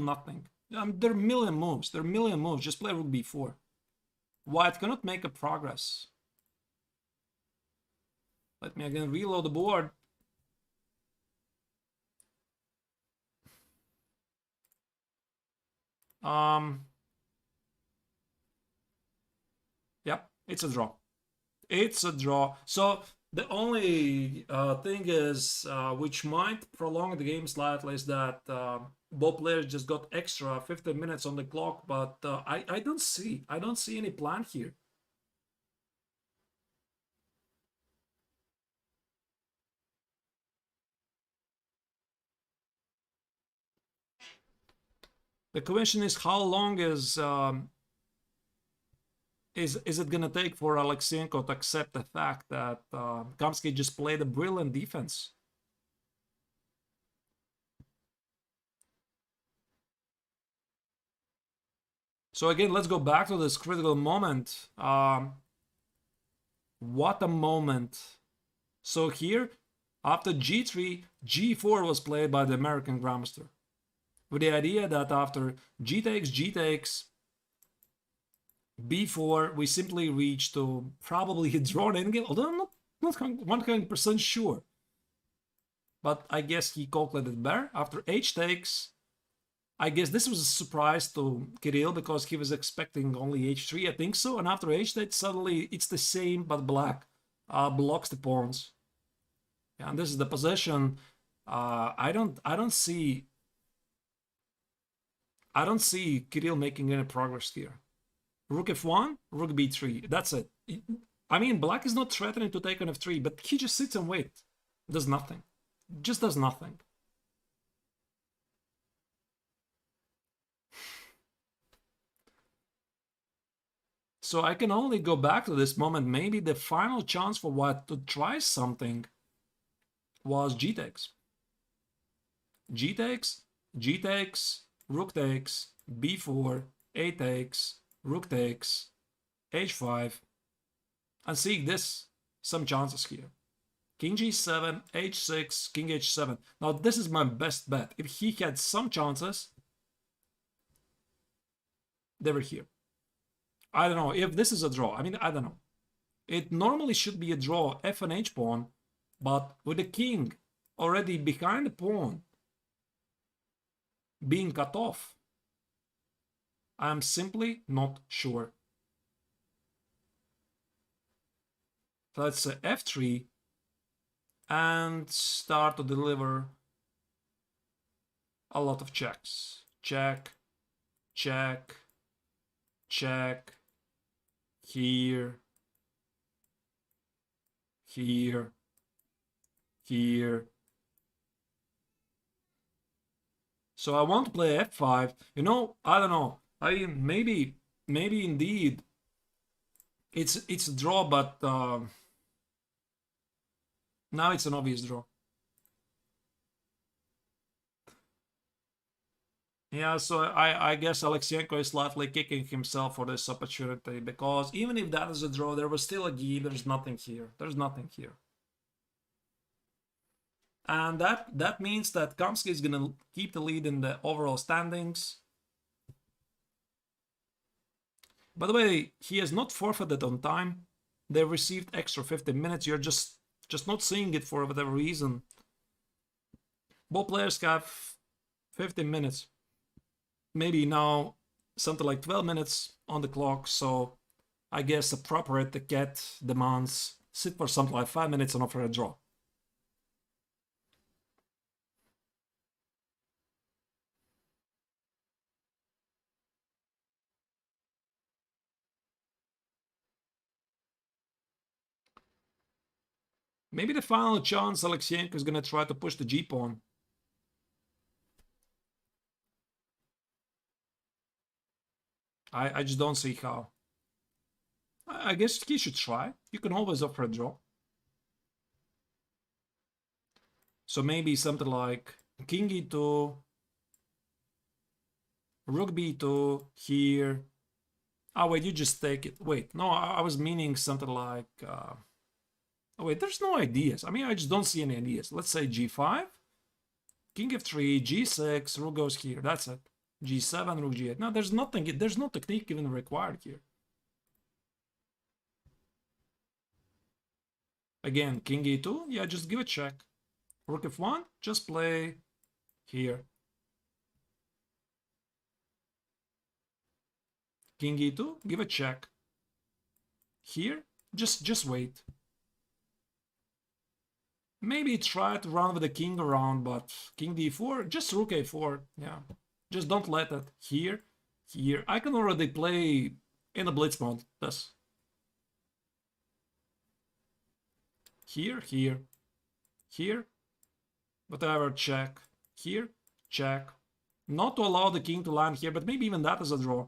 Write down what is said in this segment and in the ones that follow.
nothing. There are a million moves. There are a million moves. Just play rook b4. White cannot make a progress. Let me again reload the board. Yep, it's a draw. It's a draw. So the only thing is, which might prolong the game slightly, is that both players just got extra 15 minutes on the clock. But I don't see any plan here. The question is, how long is it gonna take for Alexyenko to accept the fact that Kamsky just played a brilliant defense? So again, let's go back to this critical moment. What a moment. So here, after g3, g4 was played by the American Grandmaster, with the idea that after g takes, b4, we simply reach to probably a drawn endgame, although I'm not 100% sure. But I guess he calculated better. After h takes, I guess this was a surprise to Kirill because he was expecting only h3, I think so. And after h takes, suddenly it's the same, but black blocks the pawns. Yeah, and this is the position. I don't see Kirill making any progress here. Rook f1, rook b3. That's it. I mean, black is not threatening to take on f3, but he just sits and waits. Does nothing. Just does nothing. So I can only go back to this moment. Maybe the final chance for White to try something was g takes. G takes, g takes, rook takes, b4, a takes, rook takes, h5, and seeing this, some chances here. King g7, h6, king h7. Now this is my best bet. If he had some chances, they were here. I don't know if this is a draw. I mean, I don't know. It normally should be a draw, f and h pawn, but with the king already behind the pawn being cut off, I'm simply not sure. So let's say f3 and start to deliver a lot of checks. Check, check, check, here, here, here. So I want to play f5. You know, I don't know. Maybe indeed it's a draw, but now it's an obvious draw. Yeah, so I guess Alexyenko is slightly kicking himself for this opportunity, because even if that is a draw, there was still a game. There's nothing here. There's nothing here. And that means that Kamsky is going to keep the lead in the overall standings. By the way, he has not forfeited on time. They received extra 15 minutes. You're just not seeing it for whatever reason. Both players have 15 minutes. Maybe now something like 12 minutes on the clock. So I guess appropriate the cat demands sit for something like 5 minutes and offer a draw. Maybe the final chance Alexyenko is going to try to push the g-pawn. I just don't see how. I guess he should try. You can always offer a draw. So maybe something like king e2, rook b2 here. Oh, wait, you just take it. Wait, no, I was meaning something like... Oh, wait, there's no ideas. I mean, I just don't see any ideas. Let's say g5, king f3, g6, rook goes here. That's it. G7, rook G8. No, there's nothing. There's no technique even required here. Again, king E2. Yeah, just give a check. Rook F1. Just play here. King E2. Give a check. Here. Just wait. Maybe try to run with the king around, but king d4, just rook a4. Yeah, just don't let it. Here, here. I can already play in a blitz mode. This. Here, here, here. Whatever, check. Here, check. Not to allow the king to land here, but maybe even that is a draw.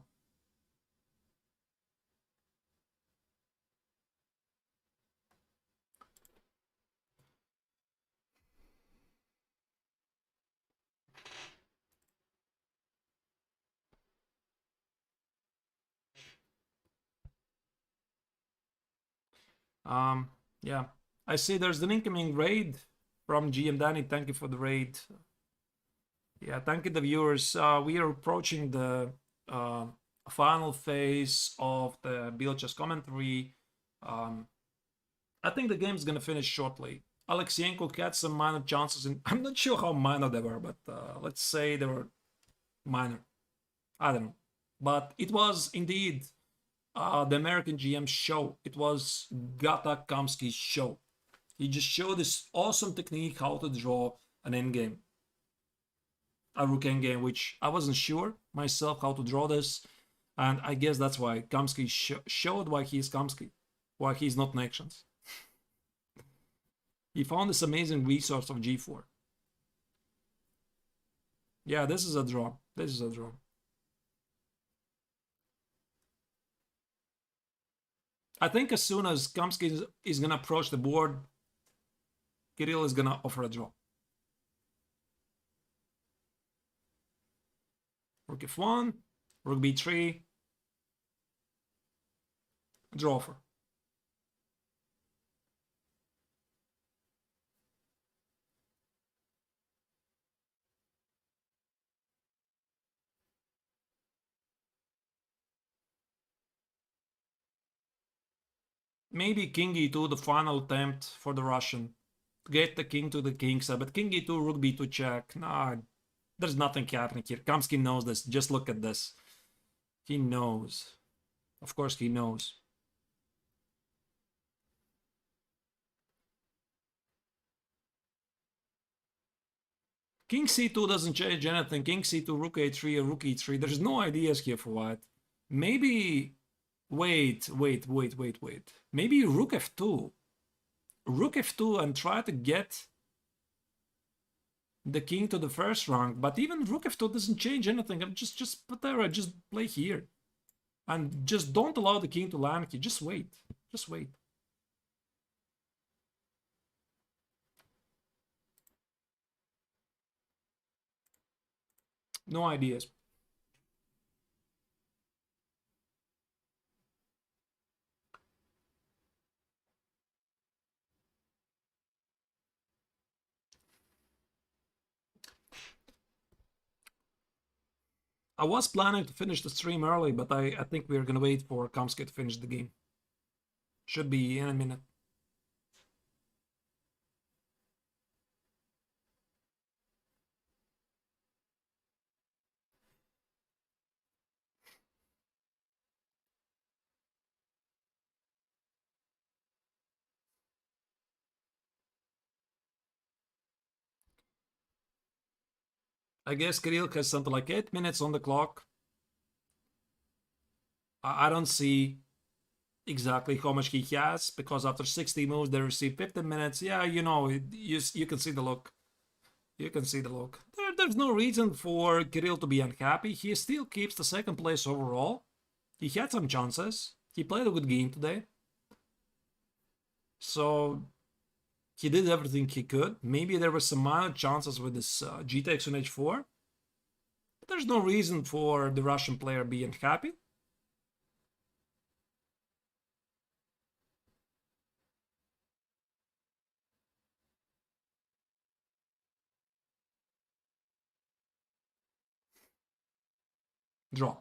Yeah. I see there's an incoming raid from GM Danny. Thank you for the raid. Yeah, thank you, the viewers. We are approaching the uh, final phase of the Biel Chess commentary. I think the game's gonna finish shortly. Alexienko had some minor chances, and I'm not sure how minor they were, but let's say they were minor. I don't know. But it was indeed the American GM show. It was Gata Kamsky's show. He just showed this awesome technique how to draw an endgame. A rook endgame, which I wasn't sure myself how to draw this. And I guess that's why Kamsky showed why he's Kamsky, why he's not Nations. He found this amazing resource of g4. Yeah, this is a draw. This is a draw. I think as soon as Kamsky is going to approach the board, Kirill is going to offer a draw. Rook f1, rook b3, draw offer. Maybe king e2, the final attempt for the Russian. Get the king to the king side, but king e2, rook b2 check. Nah, there's nothing happening here. Kamsky knows this. Just look at this. He knows. Of course he knows. King c2 doesn't change anything. King c2, rook a3, or rook e3. There's no ideas here for white. Maybe... Wait. Maybe rook f2. Rook f2 and try to get the king to the first rank. But even rook f2 doesn't change anything. Just whatever. Just play here. And just don't allow the king to land here. Just wait. Just wait. No ideas. I was planning to finish the stream early, but I think we're gonna wait for Kamsky to finish the game. Should be in a minute. I guess Kirill has something like 8 minutes on the clock. I don't see exactly how much he has, because after 60 moves they receive 15 minutes. Yeah, you know, you can see the look. You can see the look. There's no reason for Kirill to be unhappy. He still keeps the second place overall. He had some chances. He played a good game today. So he did everything he could. Maybe there were some minor chances with this G takes on h4. But there's no reason for the Russian player being happy. Draw.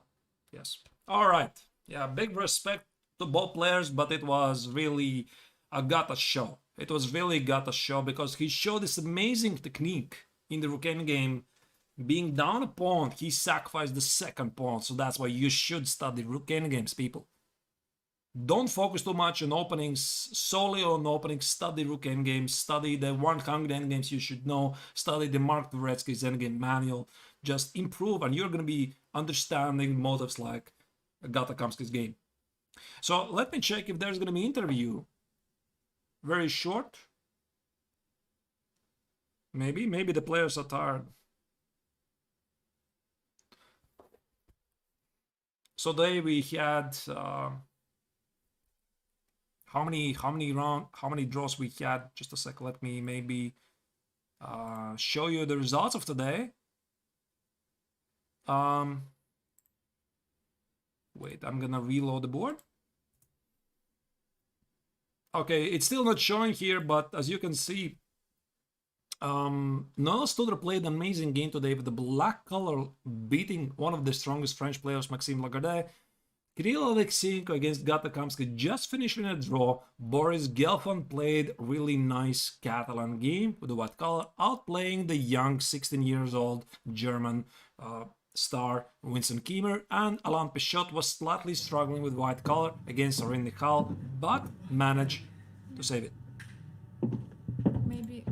Yes. All right. Yeah, big respect to both players, but it was really a Gata show. It was really Gata show because he showed this amazing technique in the Rook game. Being down a pawn, he sacrificed the second pawn, so that's why you should study Rook games, people. Don't focus too much on openings, solely on openings. Study Rook endgames, study the 100 endgames you should know, study the Mark Dvoretsky's endgame manual. Just improve, and you're going to be understanding motives like Gata Kamsky's game. So let me check if there's going to be interview. Very short. Maybe the players are tired. So today we had how many draws we had? Just a sec. Let me maybe show you the results of today. Wait, I'm gonna reload the board. Okay, it's still not showing here, but as you can see, Noah Studer played an amazing game today with the black color beating one of the strongest French players, Maxime Lagarde. Kirill Alexeyenko against Gata Kamsky just finished in a draw. Boris Gelfand played really nice Catalan game with the white color, outplaying the young 16 years old German star Winston Kiemer, and Alain Pichot was slightly struggling with white color against Arin Nichal, but managed to save it. Maybe.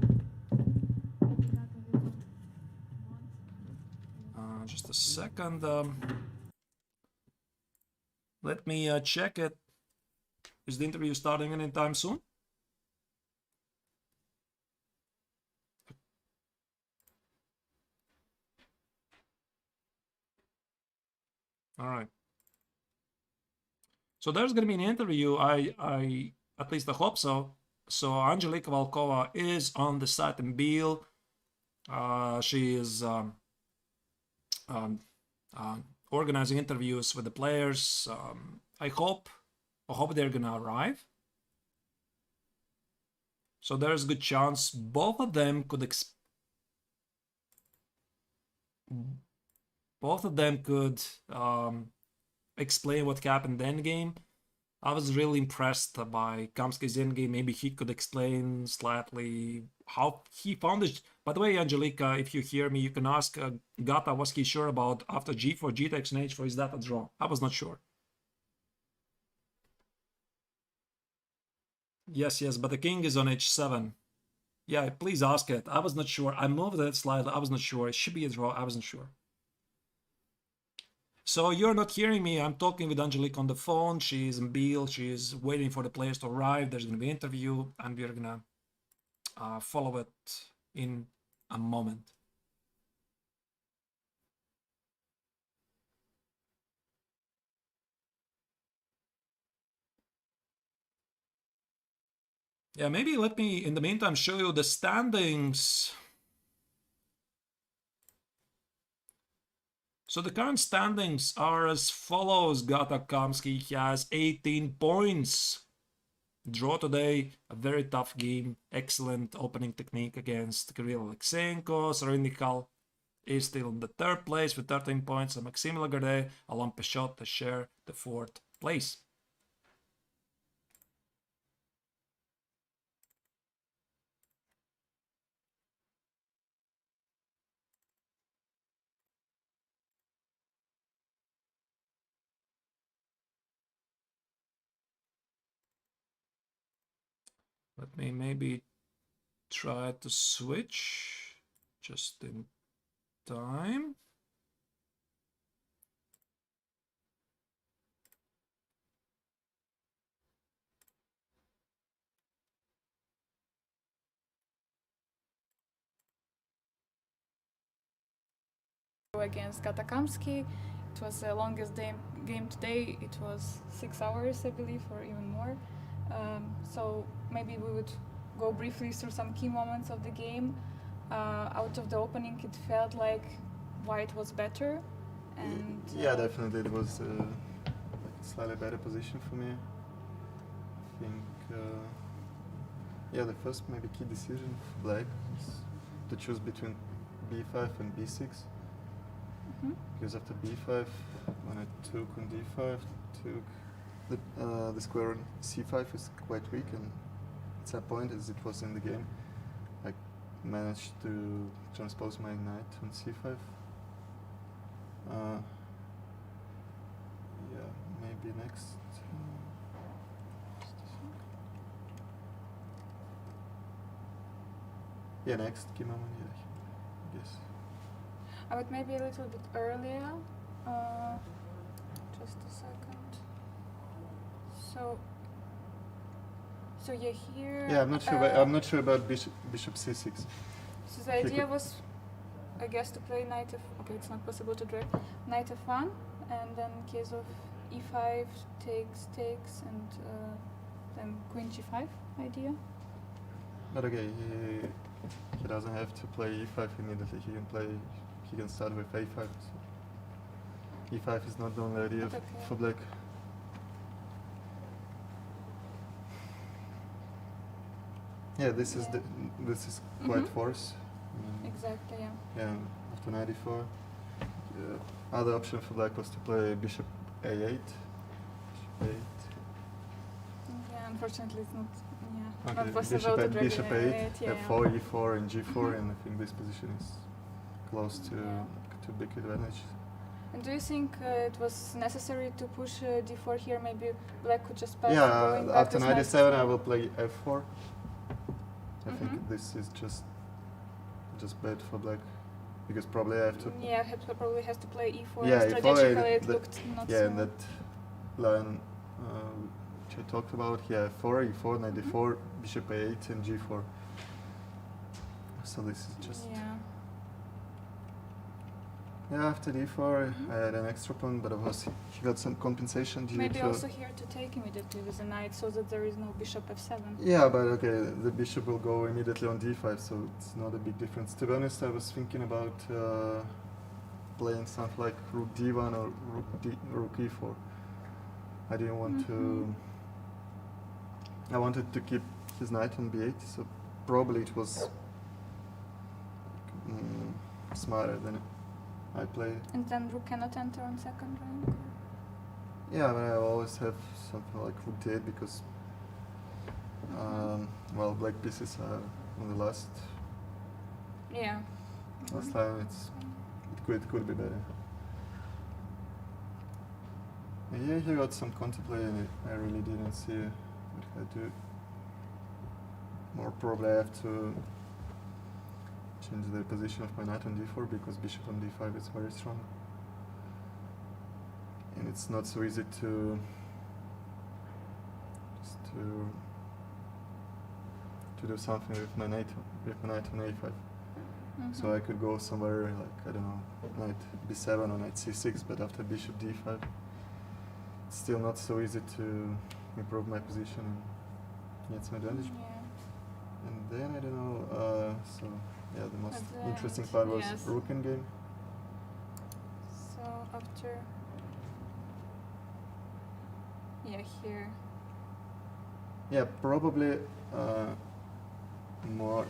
Just a second. Let me check it. Is the interview starting anytime soon? All right. So there's going to be an interview. I at least I hope so. So Angelika Volkova is on the site in Biel. She is organizing interviews with the players. I hope they're gonna arrive. So there's a good chance both of them could explain what happened in the endgame. I was really impressed by Kamsky's endgame. Maybe he could explain slightly how he found it. By the way, Angelika, if you hear me, you can ask Gata, was he sure about after G4, G takes and H4, is that a draw? I was not sure. Yes, but the king is on H7. Yeah, please ask it. I was not sure. I moved it slightly. I was not sure. It should be a draw. I wasn't sure. So you're not hearing me. I'm talking with Angelique on the phone. She's in Biel. She's waiting for the players to arrive. There's going to be an interview, and we're going to follow it in a moment. Yeah, maybe let me, in the meantime, show you the standings. So the current standings are as follows. Gata Kamsky has 18 points. Draw today, a very tough game. Excellent opening technique against Kirill Alexeyenko. Sarynikal is still in the third place with 13 points. And Maxime Lagarde, Alain Pichot share the fourth place. Let me maybe try to switch just in time. Against Gata Kamsky. It was the longest game today. It was 6 hours, I believe, or even more. So maybe we would go briefly through some key moments of the game. Out of the opening, it felt like white was better. And yeah, definitely it was like a slightly better position for me. I think yeah, the first maybe key decision for black is to choose between b5 and b6. because after b5, when I took on d5, took the square on c5 is quite weak, and at that point, as it was in the game, I managed to transpose my knight on c5. Yeah, maybe next. Yeah, next Kimamon, yeah, I guess. I would maybe a little bit earlier. Just a second. So yeah, here. Yeah, I'm not sure about bishop c6. So the idea was, I guess, to play knight f. Okay, it's not possible to drag knight f1, and then in case of e5 takes, and then queen g5 idea. But okay, he doesn't have to play e5 immediately. He can start with a5. So e5 is not the only idea for black. Yeah, this is quite forced. Exactly, yeah. Yeah, after knight e4. Other option for black was to play bishop a8. Bishop 8. Yeah, unfortunately it's not. Yeah, Okay, not possible to drag bishop 8, yeah, f4, e4, and g4, and I think this position is close to big advantage. And do you think it was necessary to push d4 here? Maybe black could just pass. Yeah, after knight knight e7 I will play f4. I Mhm. think this is just bad for black, because probably I have to. Yeah, probably has to play e4. Yeah, strategically it looked not yeah, so. and that line which I talked about. Yeah, 4, e4, knight e4, bishop a8, and g4. So this is just. Yeah. Yeah, after d4 I had an extra pawn, but of course he got some compensation due Maybe to. also here to take immediately with a knight, so that there is no bishop f7. Yeah, but okay, the bishop will go immediately on d5, so it's not a big difference. To be honest, I was thinking about playing something like rook d1 or rook e4. I didn't want to. I wanted to keep his knight on b8, so probably it was smarter than I played. And then rook cannot enter on second rank? Yeah, but I always have something like rook d8 because, well, black pieces are on the last Yeah. line. It could be better. Yeah, he got some counterplay, and I really didn't see what I do. More probably I have to change the position of my knight on d4 because bishop on d5 is very strong. And it's not so easy to do something with my knight on a5. So I could go somewhere like, I don't know, knight b7 or knight c6, but after bishop d5 it's still not so easy to improve my position and get some advantage. Yeah. And then I don't know, so yeah, the most At the interesting end, part was yes. rook in game. So after. Yeah, here. Yeah, probably more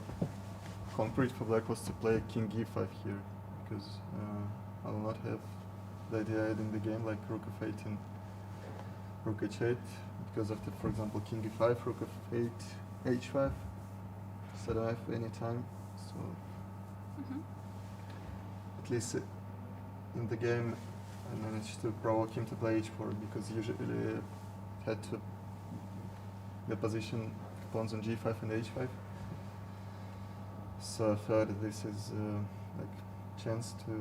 concrete for black was to play king e5 here, because I will not have the idea in the game like rook f8 and rook h8, because after, for example, king e5, rook f8, h5, so I don't have any time. So at least in the game I managed to provoke him to play h4, because usually had to the position pawns on g5 and h5. So I thought that this is like chance to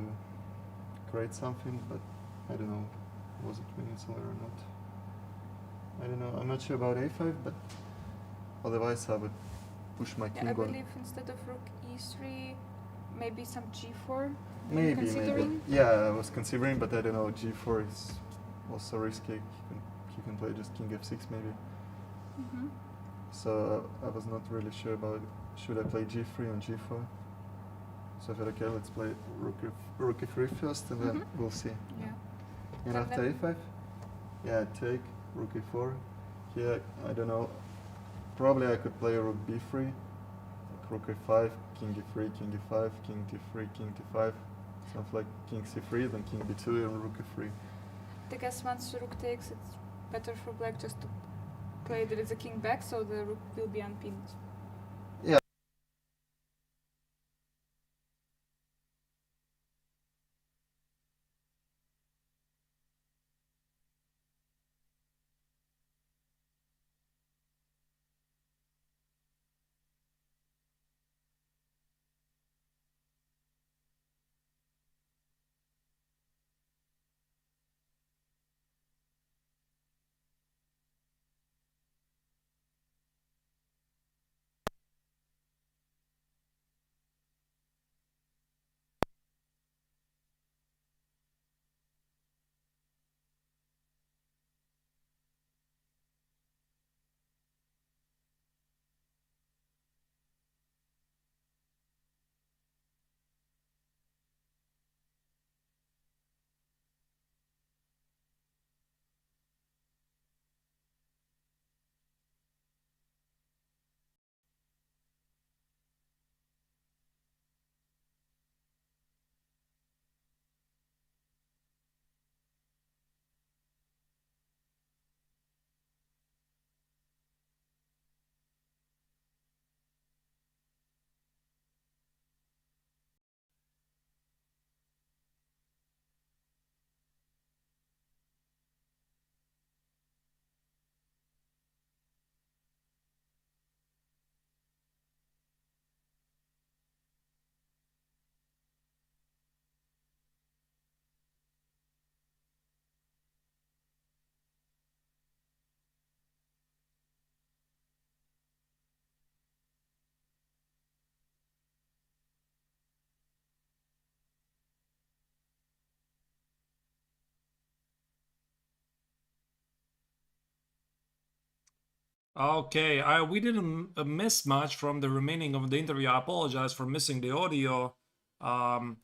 create something, but I don't know, was it winning somewhere or not? I don't know. I'm not sure about a5, but otherwise I would push my king I on. believe instead of rook e3, maybe some g4. Maybe. Considering? Yeah, I was considering, but I don't know. G4 is also risky. He can play just king f6 maybe. So I was not really sure about should I play g3 on g4. So I thought, okay, let's play rook e3 first, and then we'll see. Yeah. And And after then- a5, yeah, take rook e4. Here, I don't know. Probably I could play rook b3, like rook e5, king e3, king e5, king d3, king d5. Something like king c3, then king b2, and rook e3. I guess once rook takes, it's better for black just to play there is a king back, so the rook will be unpinned. Yeah. Okay, we didn't miss much from the remaining of the interview. I apologize for missing the audio. Um,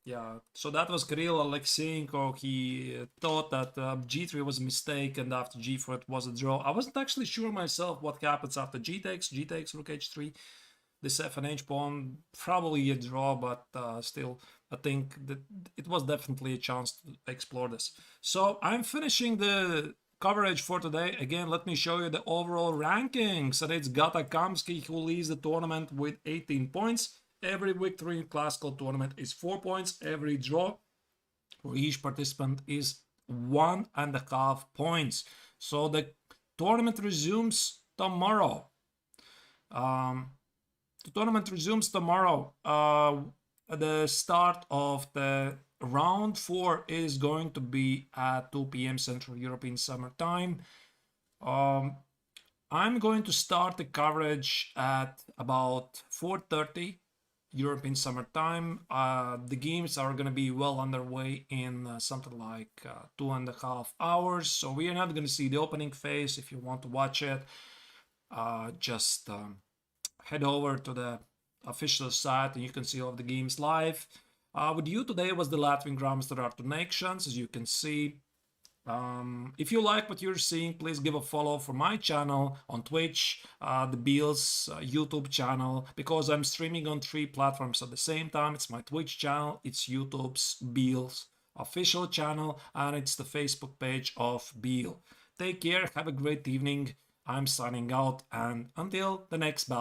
yeah, so that was Kirill Alexeyenko. He thought that g3 was a mistake, and after g4 it was a draw. I wasn't actually sure myself what happens after g takes, rook h3, this f&h pawn, probably a draw, but still, I think that it was definitely a chance to explore this. So I'm finishing the coverage for today. Again, let me show you the overall rankings. And it's Gata Kamsky who leads the tournament with 18 points. Every victory in classical tournament is 4 points. Every draw for each participant is 1.5 points. So the tournament resumes tomorrow. The tournament resumes tomorrow. The start of the round 4 is going to be at 2 p.m. Central European Summer Time. I'm going to start the coverage at about 4:30 European Summer Time. The games are going to be well underway in something like 2.5 hours. So we are not going to see the opening phase. If you want to watch it, just head over to the official site and you can see all of the games live. With you today was the Latvian Grandmaster Artur Nekšans, as you can see. If you like what you're seeing, please give a follow for my channel on Twitch, the Biel's YouTube channel, because I'm streaming on 3 platforms at the same time. It's my Twitch channel, it's YouTube's Biel's official channel, and it's the Facebook page of Biel. Take care, have a great evening. I'm signing out, and until the next battle.